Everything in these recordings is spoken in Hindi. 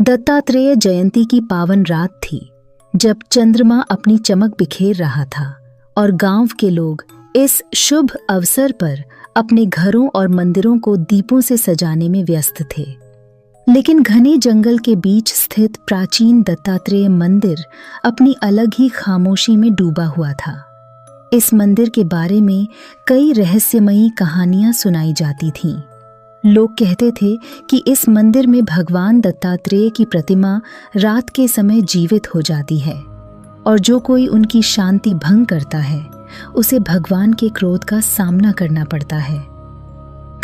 दत्तात्रेय जयंती की पावन रात थी, जब चंद्रमा अपनी चमक बिखेर रहा था और गांव के लोग इस शुभ अवसर पर अपने घरों और मंदिरों को दीपों से सजाने में व्यस्त थे। लेकिन घने जंगल के बीच स्थित प्राचीन दत्तात्रेय मंदिर अपनी अलग ही खामोशी में डूबा हुआ था। इस मंदिर के बारे में कई रहस्यमयी कहानियां सुनाई जाती थीं। लोग कहते थे कि इस मंदिर में भगवान दत्तात्रेय की प्रतिमा रात के समय जीवित हो जाती है और जो कोई उनकी शांति भंग करता है उसे भगवान के क्रोध का सामना करना पड़ता है।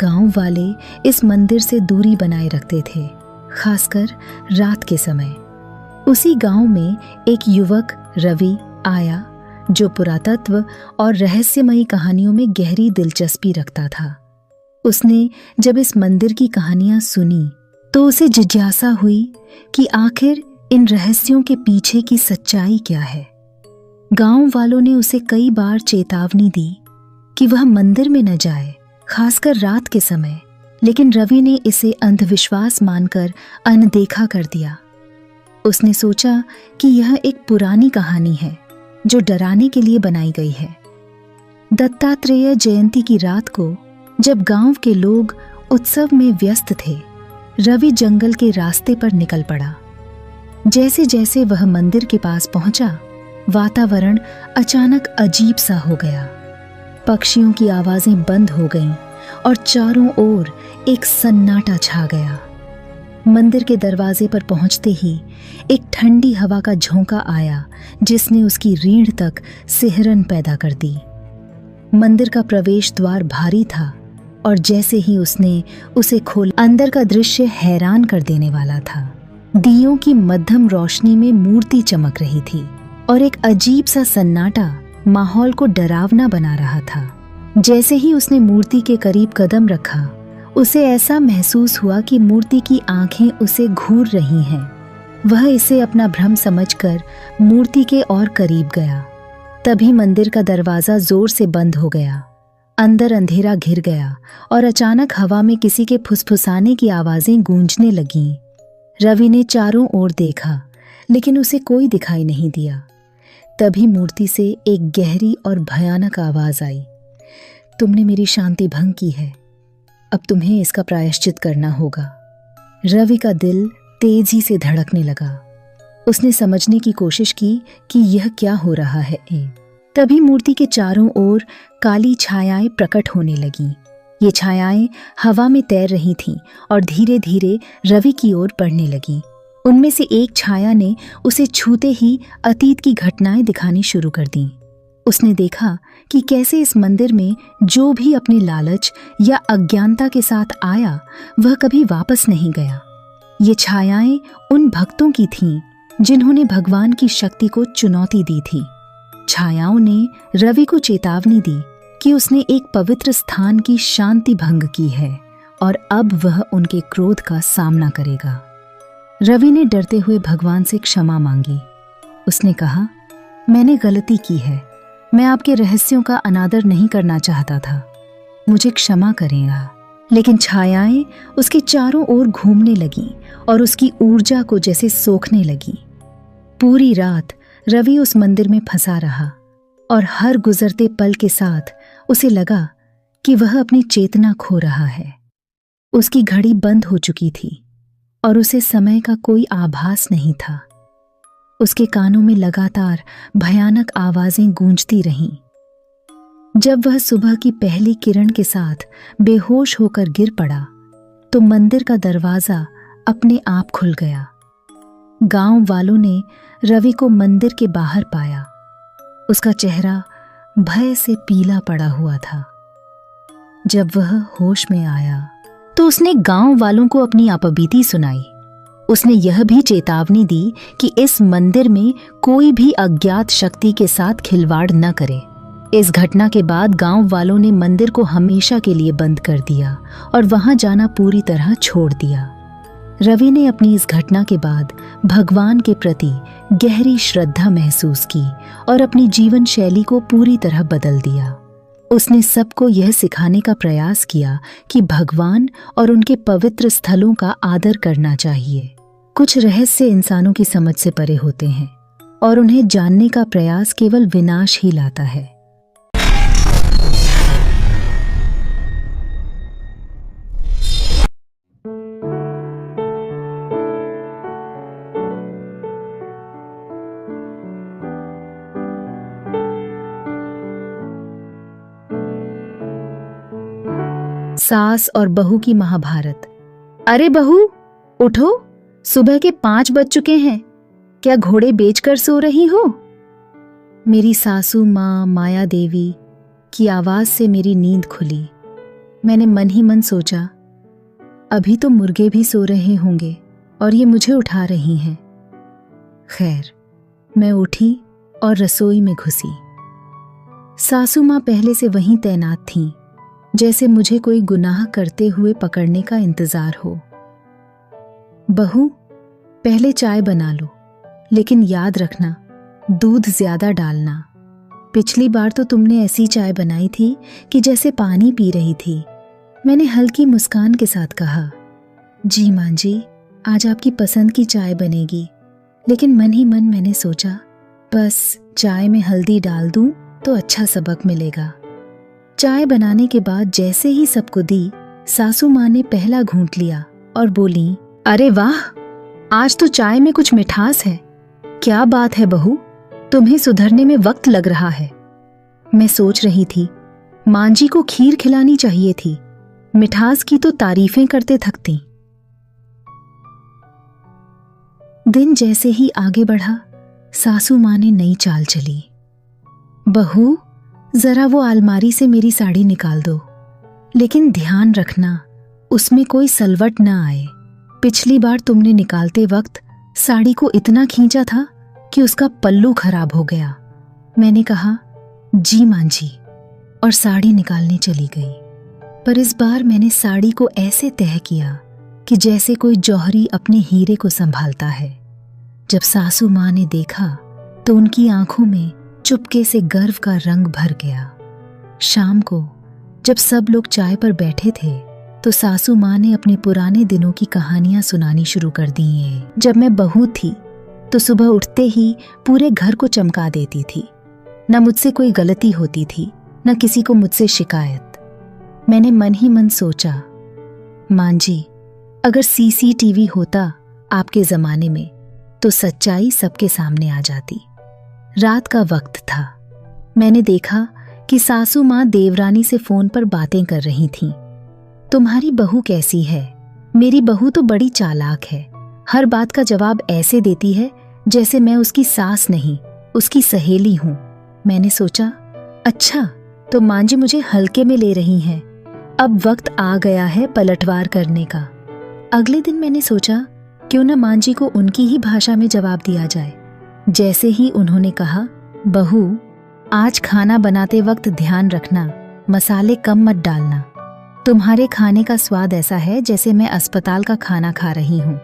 गांव वाले इस मंदिर से दूरी बनाए रखते थे, खासकर रात के समय। उसी गांव में एक युवक रवि आया जो पुरातत्व और रहस्यमयी कहानियों में गहरी दिलचस्पी रखता था। उसने जब इस मंदिर की कहानियां सुनी तो उसे जिज्ञासा हुई कि आखिर इन रहस्यों के पीछे की सच्चाई क्या है। गांव वालों ने उसे कई बार चेतावनी दी कि वह मंदिर में न जाए, खासकर रात के समय, लेकिन रवि ने इसे अंधविश्वास मानकर अनदेखा कर दिया। उसने सोचा कि यह एक पुरानी कहानी है जो डराने के लिए बनाई गई है। दत्तात्रेय जयंती की रात को जब गांव के लोग उत्सव में व्यस्त थे, रवि जंगल के रास्ते पर निकल पड़ा। जैसे जैसे वह मंदिर के पास पहुंचा, वातावरण अचानक अजीब सा हो गया। पक्षियों की आवाजें बंद हो गईं और चारों ओर एक सन्नाटा छा गया। मंदिर के दरवाजे पर पहुंचते ही एक ठंडी हवा का झोंका आया जिसने उसकी रीढ़ तक सिहरन पैदा कर दी। मंदिर का प्रवेश द्वार भारी था और जैसे ही उसने उसे खोला, अंदर का दृश्य हैरान कर देने वाला था। दियों की मध्यम रोशनी में मूर्ति चमक रही थी और एक अजीब सा सन्नाटा माहौल को डरावना बना रहा था। जैसे ही उसने मूर्ति के करीब कदम रखा, उसे ऐसा महसूस हुआ कि मूर्ति की आंखें उसे घूर रही हैं। वह इसे अपना भ्रम समझकर मूर्ति के और करीब गया। तभी मंदिर का दरवाजा जोर से बंद हो गया। अंदर अंधेरा घिर गया और अचानक हवा में किसी के फुसफुसाने की आवाजें गूंजने लगीं। रवि ने चारों ओर देखा, लेकिन उसे कोई दिखाई नहीं दिया। तभी मूर्ति से एक गहरी और भयानक आवाज आई, तुमने मेरी शांति भंग की है, अब तुम्हें इसका प्रायश्चित करना होगा। रवि का दिल तेजी से धड़कने लगा। उसने समझने की कोशिश की कि यह क्या हो रहा है। तभी मूर्ति के चारों ओर काली छायाएं प्रकट होने लगीं। ये छायाएं हवा में तैर रही थीं और धीरे धीरे रवि की ओर बढ़ने लगीं। उनमें से एक छाया ने उसे छूते ही अतीत की घटनाएं दिखानी शुरू कर दीं। उसने देखा कि कैसे इस मंदिर में जो भी अपने लालच या अज्ञानता के साथ आया, वह कभी वापस नहीं गया। ये छायाएं उन भक्तों की थीं जिन्होंने भगवान की शक्ति को चुनौती दी थी। छायाओं ने रवि को चेतावनी दी कि उसने एक पवित्र स्थान की शांति भंग की है और अब वह उनके क्रोध का सामना करेगा। रवि ने डरते हुए भगवान से क्षमा मांगी। उसने कहा, मैंने गलती की है, मैं आपके रहस्यों का अनादर नहीं करना चाहता था, मुझे क्षमा करेगा। लेकिन छायाएं उसके चारों ओर घूमने लगीं और उसकी ऊर्जा को जैसे सोखने लगी। पूरी रात रवि उस मंदिर में फंसा रहा और हर गुजरते पल के साथ उसे लगा कि वह अपनी चेतना खो रहा है। उसकी घड़ी बंद हो चुकी थी और उसे समय का कोई आभास नहीं था। उसके कानों में लगातार भयानक आवाजें गूंजती रहीं। जब वह सुबह की पहली किरण के साथ बेहोश होकर गिर पड़ा तो मंदिर का दरवाजा अपने आप खुल गया। गांव वालों ने रवि को मंदिर के बाहर पाया। उसका चेहरा भय से पीला पड़ा हुआ था। जब वह होश में आया तो उसने गांव वालों को अपनी आपबीती सुनाई। उसने यह भी चेतावनी दी कि इस मंदिर में कोई भी अज्ञात शक्ति के साथ खिलवाड़ न करे। इस घटना के बाद गांव वालों ने मंदिर को हमेशा के लिए बंद कर दिया और वहां जाना पूरी तरह छोड़ दिया। रवि ने अपनी इस घटना के बाद भगवान के प्रति गहरी श्रद्धा महसूस की और अपनी जीवन शैली को पूरी तरह बदल दिया। उसने सबको यह सिखाने का प्रयास किया कि भगवान और उनके पवित्र स्थलों का आदर करना चाहिए। कुछ रहस्य इंसानों की समझ से परे होते हैं और उन्हें जानने का प्रयास केवल विनाश ही लाता है। सास और बहू की महाभारत। अरे बहू, उठो, सुबह के 5 बज चुके हैं। क्या घोड़े बेचकर सो रही हो? मेरी सासू माँ माया देवी की आवाज से मेरी नींद खुली। मैंने मन ही मन सोचा, अभी तो मुर्गे भी सो रहे होंगे और ये मुझे उठा रही हैं। खैर, मैं उठी और रसोई में घुसी। सासू माँ पहले से वहीं तैनात थीं, जैसे मुझे कोई गुनाह करते हुए पकड़ने का इंतजार हो। बहू, पहले चाय बना लो, लेकिन याद रखना दूध ज्यादा डालना। पिछली बार तो तुमने ऐसी चाय बनाई थी कि जैसे पानी पी रही थी। मैंने हल्की मुस्कान के साथ कहा, जी मां जी, आज आपकी पसंद की चाय बनेगी। लेकिन मन ही मन मैंने सोचा, बस चाय में हल्दी डाल दूं तो अच्छा सबक मिलेगा। चाय बनाने के बाद जैसे ही सबको दी, सासू माँ ने पहला घूंट लिया और बोली, अरे वाह, आज तो चाय में कुछ मिठास है। क्या बात है बहू, तुम्हें सुधरने में वक्त लग रहा है। मैं सोच रही थी, मां जी को खीर खिलानी चाहिए थी, मिठास की तो तारीफें करते थकती। दिन जैसे ही आगे बढ़ा, सासू माँ ने नई चाल चली। बहू, जरा वो अलमारी से मेरी साड़ी निकाल दो, लेकिन ध्यान रखना उसमें कोई सलवट ना आए। पिछली बार तुमने निकालते वक्त साड़ी को इतना खींचा था कि उसका पल्लू खराब हो गया। मैंने कहा, जी मां जी, और साड़ी निकालने चली गई। पर इस बार मैंने साड़ी को ऐसे तह किया कि जैसे कोई जौहरी अपने हीरे को संभालता है। जब सासू माँ ने देखा तो उनकी आंखों में चुपके से गर्व का रंग भर गया। शाम को जब सब लोग चाय पर बैठे थे तो सासू माँ ने अपने पुराने दिनों की कहानियां सुनानी शुरू कर दी हैं। जब मैं बहू थी तो सुबह उठते ही पूरे घर को चमका देती थी। न मुझसे कोई गलती होती थी, न किसी को मुझसे शिकायत। मैंने मन ही मन सोचा, मां जी, अगर सीसीटीवी होता आपके जमाने में तो सच्चाई सबके सामने आ जाती। रात का वक्त था। मैंने देखा कि सासू माँ देवरानी से फोन पर बातें कर रही थीं। तुम्हारी बहू कैसी है? मेरी बहू तो बड़ी चालाक है। हर बात का जवाब ऐसे देती है जैसे मैं उसकी सास नहीं, उसकी सहेली हूं। मैंने सोचा, अच्छा, तो मां जी मुझे हल्के में ले रही हैं। अब वक्त आ गया है पलटवार करने का। अगले दिन मैंने सोचा, क्यों न मां जी को उनकी ही भाषा में जवाब दिया जाए। जैसे ही उन्होंने कहा, बहू, आज खाना बनाते वक्त ध्यान रखना, मसाले कम मत डालना। तुम्हारे खाने का स्वाद ऐसा है जैसे मैं अस्पताल का खाना खा रही हूं।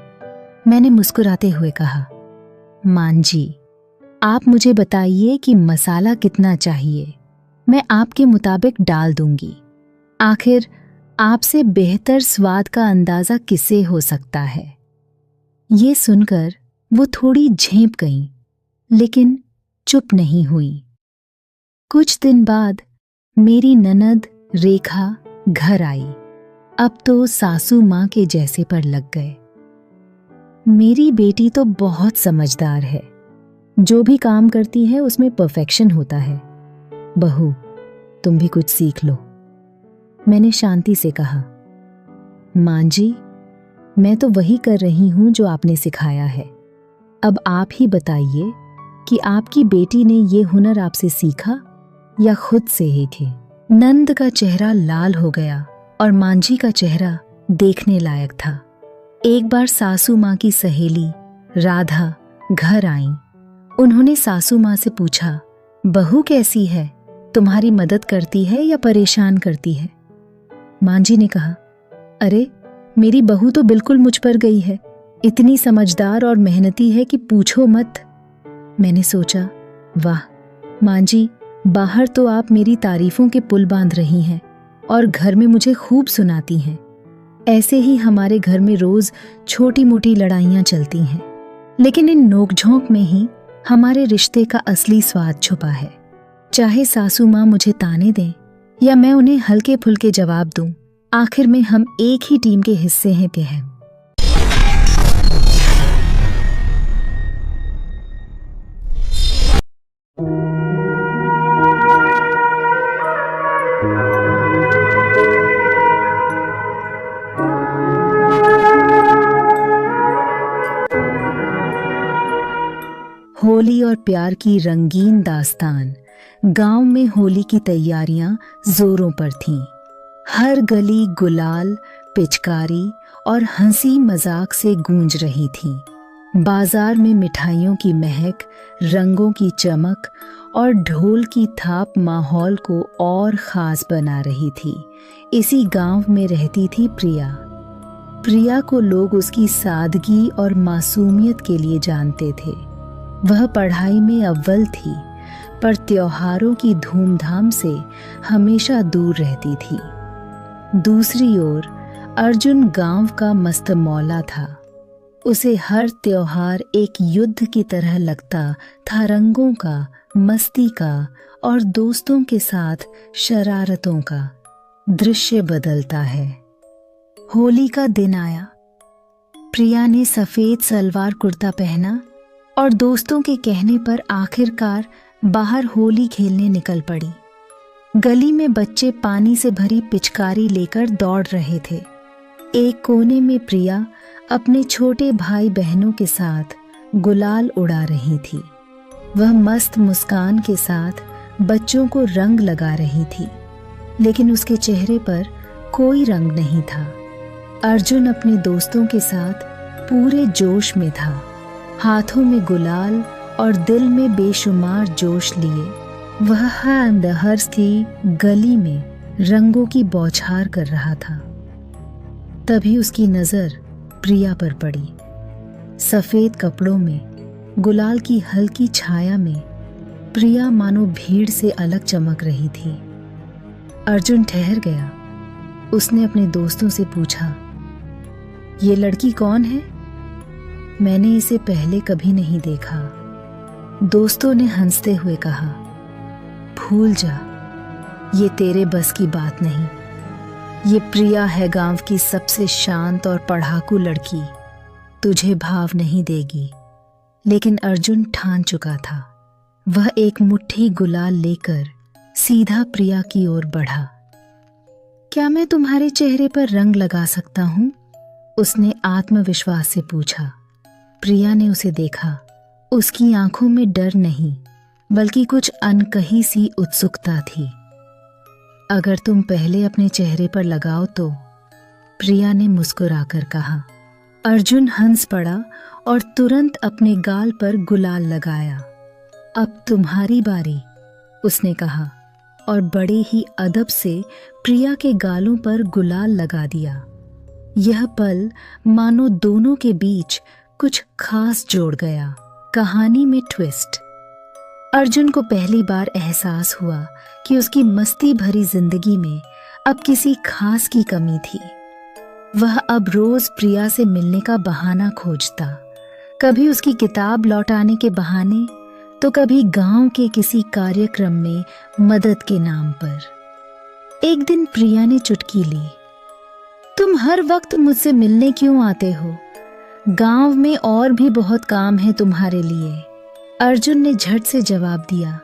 मैंने मुस्कुराते हुए कहा, मां जी, आप मुझे बताइए कि मसाला कितना चाहिए, मैं आपके मुताबिक डाल दूंगी। आखिर आपसे बेहतर स्वाद का अंदाजा किसे हो सकता है। ये सुनकर वो थोड़ी झेंप गईं, लेकिन चुप नहीं हुई। कुछ दिन बाद मेरी ननद रेखा घर आई। अब तो सासू माँ के जैसे पर लग गए। मेरी बेटी तो बहुत समझदार है, जो भी काम करती है उसमें परफेक्शन होता है। बहू, तुम भी कुछ सीख लो। मैंने शांति से कहा, मां जी, मैं तो वही कर रही हूं जो आपने सिखाया है। अब आप ही बताइए कि आपकी बेटी ने ये हुनर आपसे सीखा या खुद से सीखे। नंद का चेहरा लाल हो गया और मांझी का चेहरा देखने लायक था। एक बार सासू माँ की सहेली राधा घर आई। उन्होंने सासू माँ से पूछा, बहू कैसी है, तुम्हारी मदद करती है या परेशान करती है? मांझी ने कहा, अरे मेरी बहू तो बिल्कुल मुझ पर गई है, इतनी समझदार और मेहनती है कि पूछो मत। मैंने सोचा, वाह मांझी, बाहर तो आप मेरी तारीफों के पुल बांध रही हैं और घर में मुझे खूब सुनाती हैं। ऐसे ही हमारे घर में रोज छोटी मोटी लड़ाइयाँ चलती हैं, लेकिन इन नोकझोंक में ही हमारे रिश्ते का असली स्वाद छुपा है। चाहे सासू माँ मुझे ताने दें या मैं उन्हें हल्के फुल्के जवाब दूं, आखिर में हम एक ही टीम के हिस्से हैं बहन। होली और प्यार की रंगीन दास्तान। गांव में होली की तैयारियां जोरों पर थीं। हर गली गुलाल, पिचकारी और हंसी मजाक से गूंज रही थी। बाजार में मिठाइयों की महक, रंगों की चमक और ढोल की थाप माहौल को और खास बना रही थी। इसी गांव में रहती थी प्रिया। प्रिया को लोग उसकी सादगी और मासूमियत के लिए जानते थे। वह पढ़ाई में अव्वल थी, पर त्योहारों की धूमधाम से हमेशा दूर रहती थी। दूसरी ओर अर्जुन गांव का मस्त मौला था। उसे हर त्योहार एक युद्ध की तरह लगता था। रंगों का, मस्ती का और दोस्तों के साथ शरारतों का दृश्य बदलता है। होली का दिन आया। प्रिया ने सफेद सलवार कुर्ता पहना और दोस्तों के कहने पर आखिरकार बाहर होली खेलने निकल पड़ी। गली में बच्चे पानी से भरी पिचकारी लेकर दौड़ रहे थे। एक कोने में प्रिया अपने छोटे भाई बहनों के साथ गुलाल उड़ा रही थी। वह मस्त मुस्कान के साथ बच्चों को रंग लगा रही थी, लेकिन उसके चेहरे पर कोई रंग नहीं था। अर्जुन अपने दोस्तों के साथ पूरे जोश में था, हाथों में गुलाल और दिल में बेशुमार जोश लिए। वह हर की गली में रंगों की बौछार कर रहा था। तभी उसकी नजर प्रिया पर पड़ी। सफेद कपड़ों में, गुलाल की हल्की छाया में प्रिया मानो भीड़ से अलग चमक रही थी। अर्जुन ठहर गया। उसने अपने दोस्तों से पूछा, ये लड़की कौन है? मैंने इसे पहले कभी नहीं देखा। दोस्तों ने हंसते हुए कहा, भूल जा, ये तेरे बस की बात नहीं। ये प्रिया है, गांव की सबसे शांत और पढ़ाकू लड़की। तुझे भाव नहीं देगी। लेकिन अर्जुन ठान चुका था। वह एक मुट्ठी गुलाल लेकर सीधा प्रिया की ओर बढ़ा। क्या मैं तुम्हारे चेहरे पर रंग लगा सकता हूं? उसने आत्मविश्वास से पूछा। प्रिया ने उसे देखा। उसकी आंखों में डर नहीं, बल्कि कुछ अनकही सी उत्सुकता थी। अगर तुम पहले अपने चेहरे पर लगाओ तो, प्रिया ने मुस्कुराकर कहा। अर्जुन हंस पड़ा और तुरंत अपने गाल पर गुलाल लगाया। अब तुम्हारी बारी, उसने कहा और बड़े ही अदब से प्रिया के गालों पर गुलाल लगा दिया। यह पल मानो दोनों के बीच कुछ खास जोड़ गया। कहानी में ट्विस्ट। अर्जुन को पहली बार एहसास हुआ कि उसकी मस्ती भरी जिंदगी में अब किसी खास की कमी थी। वह अब रोज प्रिया से मिलने का बहाना खोजता, कभी उसकी किताब लौटाने के बहाने, तो कभी गांव के किसी कार्यक्रम में मदद के नाम पर। एक दिन प्रिया ने चुटकी ली, तुम हर वक्त मुझसे मिलने क्यों आते हो? गांव में और भी बहुत काम है तुम्हारे लिए। अर्जुन ने झट से जवाब दिया,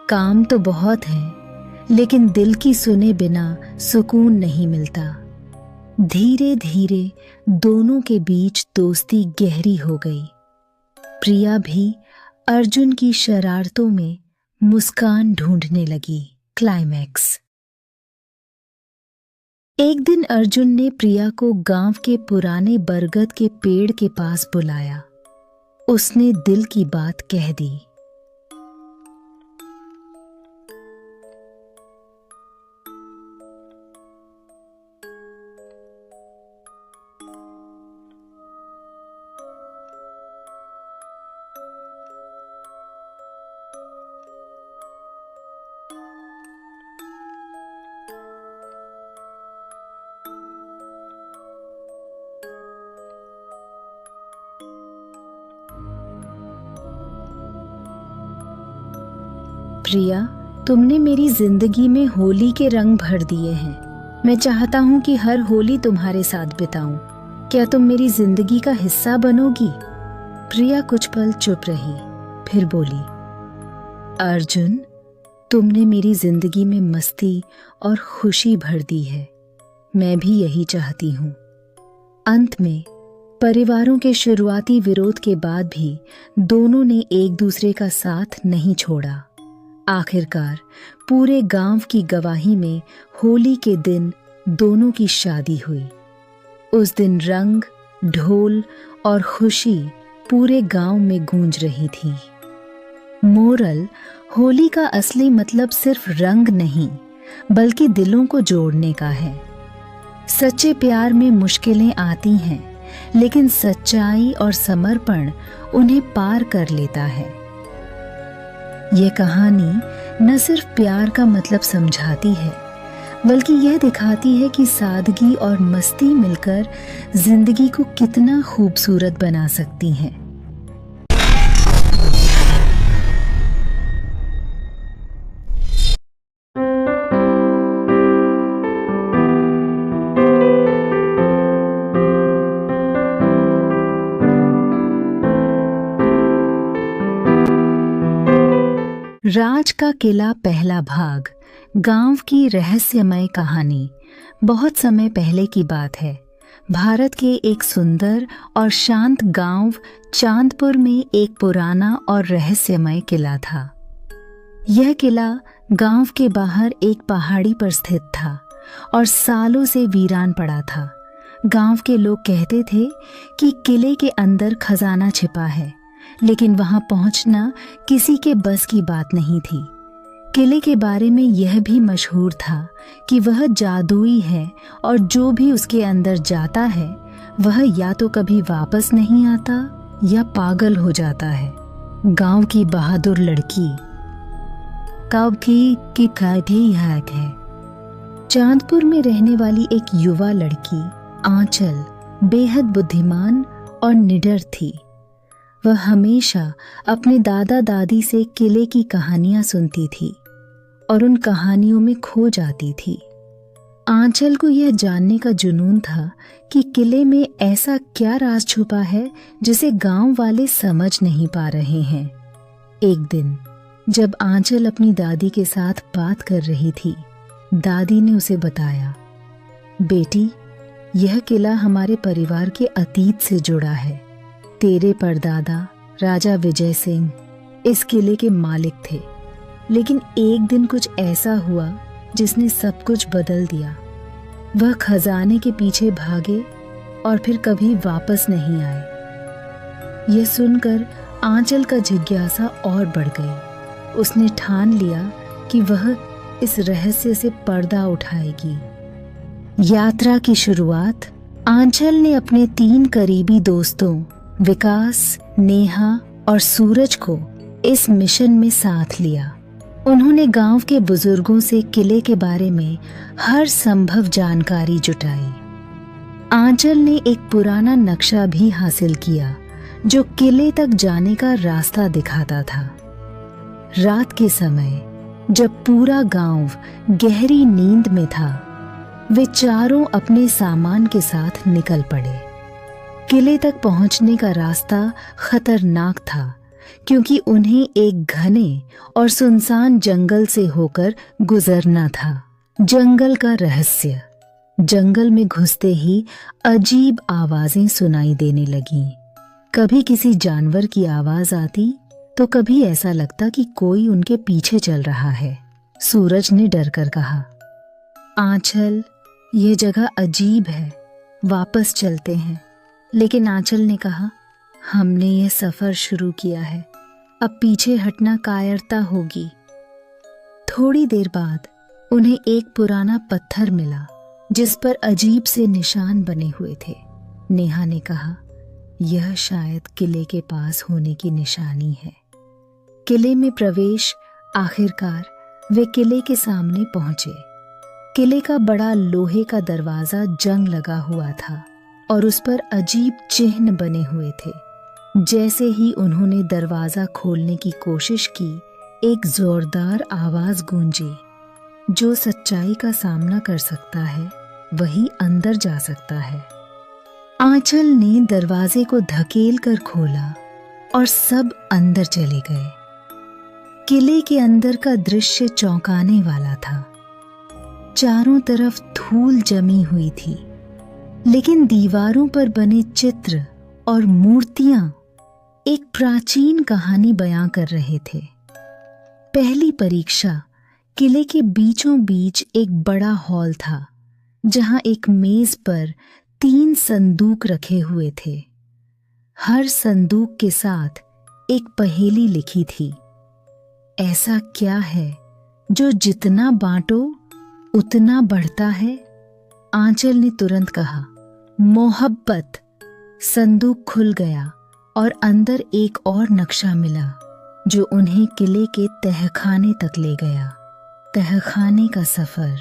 काम तो बहुत है, लेकिन दिल की सुने बिना सुकून नहीं मिलता। धीरे धीरे दोनों के बीच दोस्ती गहरी हो गई। प्रिया भी अर्जुन की शरारतों में मुस्कान ढूंढने लगी। क्लाइमैक्स। एक दिन अर्जुन ने प्रिया को गांव के पुराने बरगद के पेड़ के पास बुलाया। उसने दिल की बात कह दी। प्रिया, तुमने मेरी जिंदगी में होली के रंग भर दिए हैं। मैं चाहता हूँ कि हर होली तुम्हारे साथ बिताऊं। क्या तुम मेरी जिंदगी का हिस्सा बनोगी? प्रिया कुछ पल चुप रही, फिर बोली, अर्जुन, तुमने मेरी जिंदगी में मस्ती और खुशी भर दी है। मैं भी यही चाहती हूँ। अंत में परिवारों के शुरुआती विरोध के बाद भी दोनों ने एक दूसरे का साथ नहीं छोड़ा। आखिरकार पूरे गांव की गवाही में होली के दिन दोनों की शादी हुई। उस दिन रंग, ढोल और खुशी पूरे गांव में गूंज रही थी। मोरल, होली का असली मतलब सिर्फ रंग नहीं, बल्कि दिलों को जोड़ने का है। सच्चे प्यार में मुश्किलें आती हैं, लेकिन सच्चाई और समर्पण उन्हें पार कर लेता है। यह कहानी न सिर्फ प्यार का मतलब समझाती है, बल्कि यह दिखाती है कि सादगी और मस्ती मिलकर जिंदगी को कितना खूबसूरत बना सकती हैं। राज का किला पहला भाग, गांव की रहस्यमय कहानी। बहुत समय पहले की बात है। भारत के एक सुंदर और शांत गांव चांदपुर में एक पुराना और रहस्यमय किला था। यह किला गांव के बाहर एक पहाड़ी पर स्थित था और सालों से वीरान पड़ा था। गांव के लोग कहते थे कि किले के अंदर खजाना छिपा है, लेकिन वहां पहुंचना किसी के बस की बात नहीं थी। किले के बारे में यह भी मशहूर था कि वह जादुई है और जो भी उसके अंदर जाता है वह या तो कभी वापस नहीं आता या पागल हो जाता है। गांव की बहादुर लड़की कभी की काठी है। चांदपुर में रहने वाली एक युवा लड़की आंचल बेहद बुद्धिमान और निडर थी। वह हमेशा अपने दादा दादी से किले की कहानियां सुनती थी और उन कहानियों में खो जाती थी। आंचल को यह जानने का जुनून था कि किले में ऐसा क्या राज छुपा है जिसे गांव वाले समझ नहीं पा रहे हैं। एक दिन जब आंचल अपनी दादी के साथ बात कर रही थी, दादी ने उसे बताया, बेटी, यह किला हमारे परिवार के अतीत से जुड़ा है। तेरे परदादा राजा विजय सिंह इस किले के मालिक थे, लेकिन एक दिन कुछ ऐसा हुआ जिसने सब कुछ बदल दिया। वह खजाने के पीछे भागे और फिर कभी वापस नहीं आए। यह सुनकर आंचल का जिज्ञासा और बढ़ गई। उसने ठान लिया कि वह इस रहस्य से पर्दा उठाएगी। यात्रा की शुरुआत आंचल ने अपने 3 करीबी दोस्तों विकास, नेहा और सूरज को इस मिशन में साथ लिया। उन्होंने गांव के बुजुर्गों से किले के बारे में हर संभव जानकारी जुटाई। आंचल ने एक पुराना नक्शा भी हासिल किया जो किले तक जाने का रास्ता दिखाता था। रात के समय जब पूरा गांव गहरी नींद में था, वे चारों अपने सामान के साथ निकल पड़े। किले तक पहुंचने का रास्ता खतरनाक था, क्योंकि उन्हें एक घने और सुनसान जंगल से होकर गुजरना था। जंगल का रहस्य। जंगल में घुसते ही अजीब आवाजें सुनाई देने लगीं। कभी किसी जानवर की आवाज आती तो कभी ऐसा लगता कि कोई उनके पीछे चल रहा है। सूरज ने डर कर कहा, आंचल, ये जगह अजीब है, वापस चलते हैं। लेकिन आंचल ने कहा, हमने ये सफर शुरू किया है, अब पीछे हटना कायरता होगी। थोड़ी देर बाद उन्हें एक पुराना पत्थर मिला जिस पर अजीब से निशान बने हुए थे। नेहा ने कहा, यह शायद किले के पास होने की निशानी है। किले में प्रवेश। आखिरकार वे किले के सामने पहुंचे। किले का बड़ा लोहे का दरवाजा जंग लगा हुआ था और उस पर अजीब चिन्ह बने हुए थे। जैसे ही उन्होंने दरवाजा खोलने की कोशिश की, एक जोरदार आवाज गूंजी, जो सच्चाई का सामना कर सकता है वही अंदर जा सकता है। आंचल ने दरवाजे को धकेल कर खोला और सब अंदर चले गए। किले के अंदर का दृश्य चौंकाने वाला था। चारों तरफ धूल जमी हुई थी, लेकिन दीवारों पर बने चित्र और मूर्तियां एक प्राचीन कहानी बयां कर रहे थे। पहली परीक्षा किले के बीचों बीच एक बड़ा हॉल था, जहां एक मेज पर 3 संदूक रखे हुए थे। हर संदूक के साथ एक पहेली लिखी थी। ऐसा क्या है जो जितना बांटो उतना बढ़ता है? आंचल ने तुरंत कहा, मोहब्बत। संदूक खुल गया और अंदर एक और नक्शा मिला, जो उन्हें किले के तहखाने तक ले गया। तहखाने का सफर।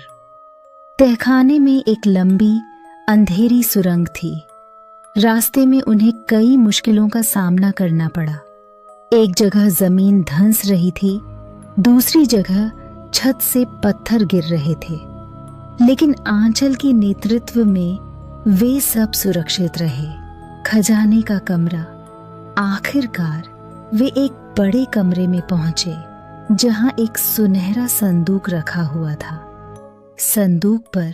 तहखाने में एक लंबी अंधेरी सुरंग थी। रास्ते में उन्हें कई मुश्किलों का सामना करना पड़ा। एक जगह जमीन धंस रही थी, दूसरी जगह छत से पत्थर गिर रहे थे, लेकिन आंचल के नेतृत्व में वे सब सुरक्षित रहे। खजाने का कमरा। आखिरकार वे एक बड़े कमरे में पहुंचे, जहां एक सुनहरा संदूक रखा हुआ था। संदूक पर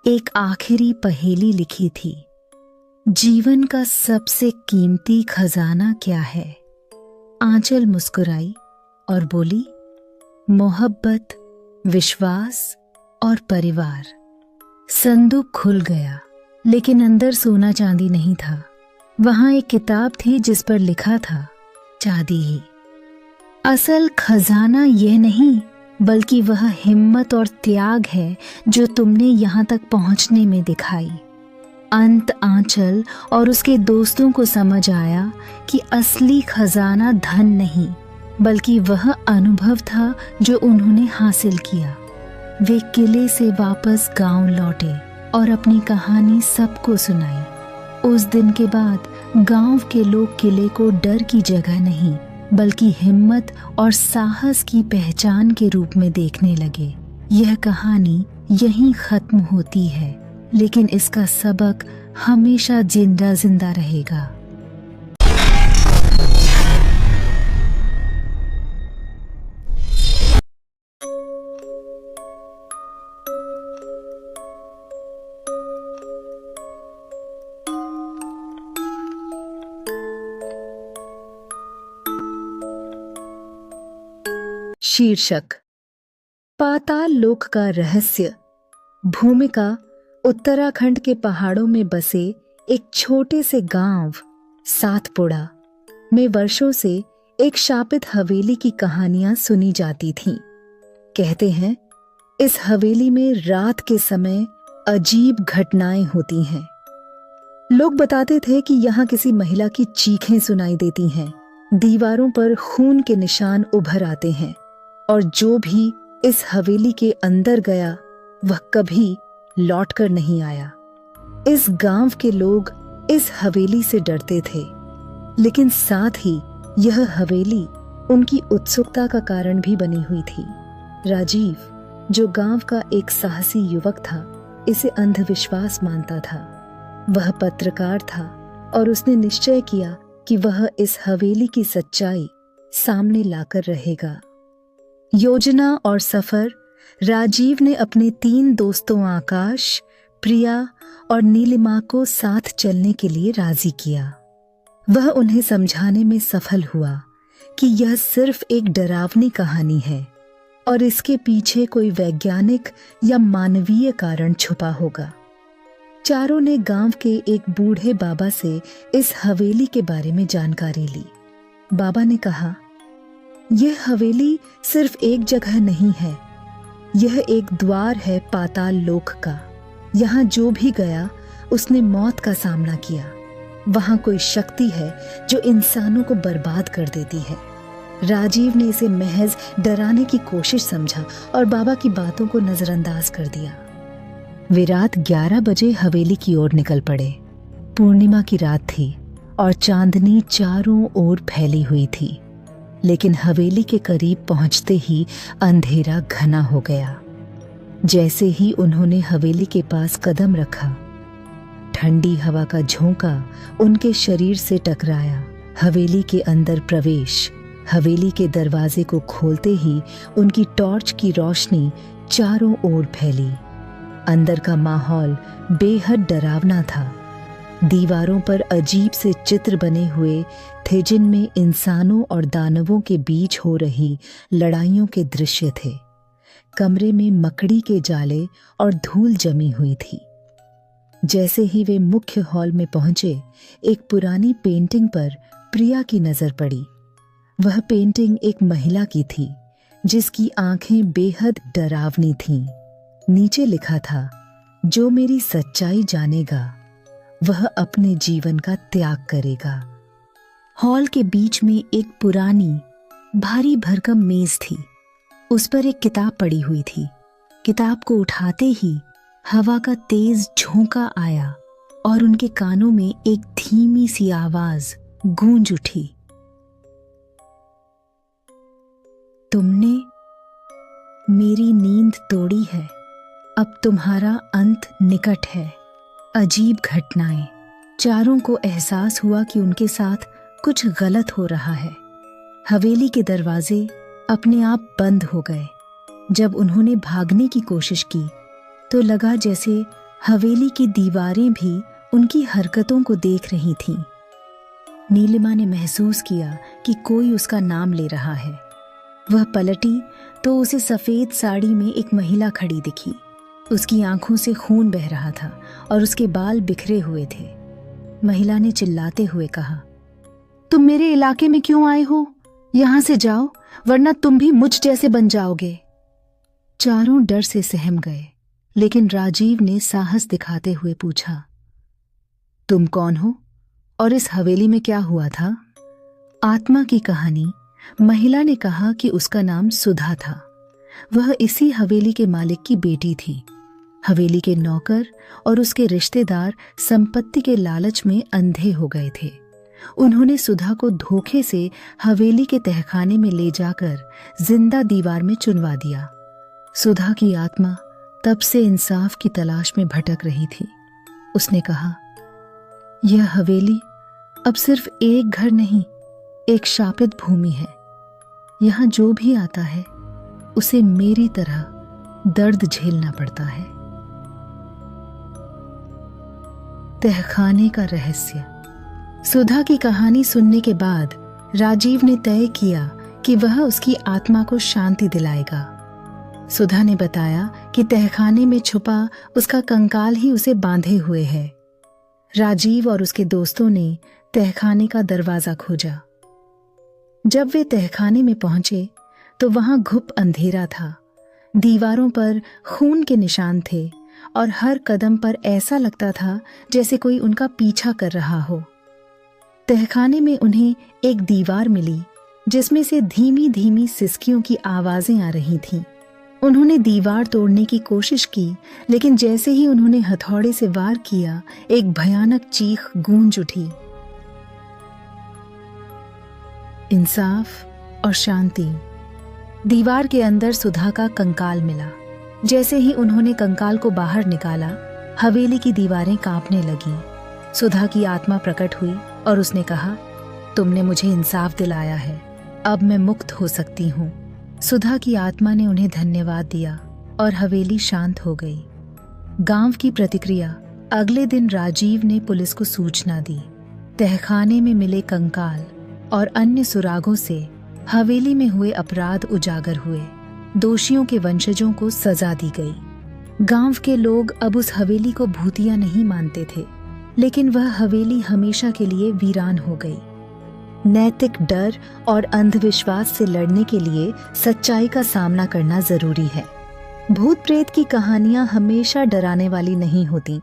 एक आखिरी पहेली लिखी थी, जीवन का सबसे कीमती खजाना क्या है? आंचल मुस्कुराई और बोली, मोहब्बत, विश्वास और परिवार। संदूक खुल गया, लेकिन अंदर सोना चांदी नहीं था। वहां एक किताब थी जिस पर लिखा था, चांदी ही असल खजाना यह नहीं, बल्कि वह हिम्मत और त्याग है जो तुमने यहां तक पहुंचने में दिखाई। अंत आंचल और उसके दोस्तों को समझ आया कि असली खजाना धन नहीं, बल्कि वह अनुभव था जो उन्होंने हासिल किया। वे किले से वापस गांव लौटे और अपनी कहानी सबको सुनाई। उस दिन के बाद गांव के लोग किले को डर की जगह नहीं, बल्कि हिम्मत और साहस की पहचान के रूप में देखने लगे। यह कहानी यहीं खत्म होती है, लेकिन इसका सबक हमेशा जिंदा जिंदा रहेगा। शीर्षक, पाताल लोक का रहस्य। भूमिका उत्तराखंड के पहाड़ों में बसे एक छोटे से गांव सातपुड़ा में वर्षों से एक शापित हवेली की कहानियां सुनी जाती थीं। कहते हैं, इस हवेली में रात के समय अजीब घटनाएं होती हैं। लोग बताते थे कि यहाँ किसी महिला की चीखें सुनाई देती हैं, दीवारों पर खून के निशान उभर आते हैं, और जो भी इस हवेली के अंदर गया वह कभी लौटकर नहीं आया। इस गांव के लोग इस हवेली से डरते थे, लेकिन साथ ही यह हवेली उनकी उत्सुकता का कारण भी बनी हुई थी। राजीव, जो गांव का एक साहसी युवक था, इसे अंधविश्वास मानता था। वह पत्रकार था और उसने निश्चय किया कि वह इस हवेली की सच्चाई सामने लाकर रहेगा। योजना और सफर। राजीव ने अपने 3 दोस्तों आकाश, प्रिया और नीलिमा को साथ चलने के लिए राजी किया। वह उन्हें समझाने में सफल हुआ कि यह सिर्फ एक डरावनी कहानी है और इसके पीछे कोई वैज्ञानिक या मानवीय कारण छुपा होगा। चारों ने गांव के एक बूढ़े बाबा से इस हवेली के बारे में जानकारी ली। बाबा ने कहा, यह हवेली सिर्फ एक जगह नहीं है, यह एक द्वार है पाताल लोक का। यहाँ जो भी गया उसने मौत का सामना किया। वहाँ कोई शक्ति है जो इंसानों को बर्बाद कर देती है। राजीव ने इसे महज डराने की कोशिश समझा और बाबा की बातों को नजरअंदाज कर दिया। वे रात 11 बजे हवेली की ओर निकल पड़े। पूर्णिमा की रात थी और चांदनी चारों ओर फैली हुई थी। लेकिन हवेली के करीब पहुंचते ही अंधेरा घना हो गया। जैसे ही उन्होंने हवेली के पास कदम रखा, ठंडी हवा का झोंका उनके शरीर से टकराया। हवेली के अंदर प्रवेश। हवेली के दरवाजे को खोलते ही उनकी टॉर्च की रोशनी चारों ओर फैली। अंदर का माहौल बेहद डरावना था। दीवारों पर अजीब से चित्र बने हुए थे जिनमें इंसानों और दानवों के बीच हो रही लड़ाइयों के दृश्य थे। कमरे में मकड़ी के जाले और धूल जमी हुई थी। जैसे ही वे मुख्य हॉल में पहुंचे, एक पुरानी पेंटिंग पर प्रिया की नजर पड़ी। वह पेंटिंग एक महिला की थी जिसकी आंखें बेहद डरावनी थीं। नीचे लिखा था, जो मेरी सच्चाई जानेगा वह अपने जीवन का त्याग करेगा। हॉल के बीच में एक पुरानी भारी भरकम मेज थी। उस पर एक किताब पड़ी हुई थी। किताब को उठाते ही हवा का तेज झोंका आया और उनके कानों में एक धीमी सी आवाज गूंज उठी, तुमने मेरी नींद तोड़ी है, अब तुम्हारा अंत निकट है। अजीब घटनाएं। चारों को एहसास हुआ कि उनके साथ कुछ गलत हो रहा है। हवेली के दरवाजे अपने आप बंद हो गए। जब उन्होंने भागने की कोशिश की तो लगा जैसे हवेली की दीवारें भी उनकी हरकतों को देख रही थीं। नीलिमा ने महसूस किया कि कोई उसका नाम ले रहा है। वह पलटी तो उसे सफेद साड़ी में एक महिला खड़ी दिखी। उसकी आंखों से खून बह रहा था और उसके बाल बिखरे हुए थे। महिला ने चिल्लाते हुए कहा, तुम मेरे इलाके में क्यों आए हो? यहां से जाओ, वरना तुम भी मुझ जैसे बन जाओगे। चारों डर से सहम गए, लेकिन राजीव ने साहस दिखाते हुए पूछा, तुम कौन हो और इस हवेली में क्या हुआ था? आत्मा की कहानी। महिला ने कहा कि उसका नाम सुधा था। वह इसी हवेली के मालिक की बेटी थी। हवेली के नौकर और उसके रिश्तेदार संपत्ति के लालच में अंधे हो गए थे। उन्होंने सुधा को धोखे से हवेली के तहखाने में ले जाकर जिंदा दीवार में चुनवा दिया। सुधा की आत्मा तब से इंसाफ की तलाश में भटक रही थी। उसने कहा, यह हवेली अब सिर्फ एक घर नहीं, एक शापित भूमि है। यहां जो भी आता है उसे मेरी तरह दर्द झेलना पड़ता है। तहखाने का रहस्य। सुधा की कहानी सुनने के बाद राजीव ने तय किया कि वह उसकी आत्मा को शांति दिलाएगा। सुधा ने बताया कि तहखाने में छुपा उसका कंकाल ही उसे बांधे हुए है। राजीव और उसके दोस्तों ने तहखाने का दरवाजा खोजा। जब वे तहखाने में पहुंचे तो वहां घुप अंधेरा था। दीवारों पर खून के निशान थे और हर कदम पर ऐसा लगता था जैसे कोई उनका पीछा कर रहा हो। तहखाने में उन्हें एक दीवार मिली जिसमें से धीमी धीमी सिसकियों की आवाजें आ रही थीं। उन्होंने दीवार तोड़ने की कोशिश की, लेकिन जैसे ही उन्होंने हथौड़े से वार किया, एक भयानक चीख गूंज उठी। इंसाफ और शांति। दीवार के अंदर सुधा का कंकाल मिला। जैसे ही उन्होंने कंकाल को बाहर निकाला, हवेली की दीवारें कांपने लगीं। सुधा की आत्मा प्रकट हुई और उसने कहा, तुमने मुझे इंसाफ दिलाया है, अब मैं मुक्त हो सकती हूँ। सुधा की आत्मा ने उन्हें धन्यवाद दिया और हवेली शांत हो गई। गांव की प्रतिक्रिया। अगले दिन राजीव ने पुलिस को सूचना दी। तहखाने में मिले कंकाल और अन्य सुरागों से हवेली में हुए अपराध उजागर हुए। दोषियों के वंशजों को सजा दी गई। गांव के लोग अब उस हवेली को भूतिया नहीं मानते थे, लेकिन वह हवेली हमेशा के लिए वीरान हो गई। नैतिक डर और अंधविश्वास से लड़ने के लिए सच्चाई का सामना करना जरूरी है। भूत प्रेत की कहानियां हमेशा डराने वाली नहीं होती।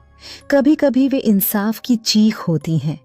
कभी कभी वे इंसाफ की चीख होती हैं।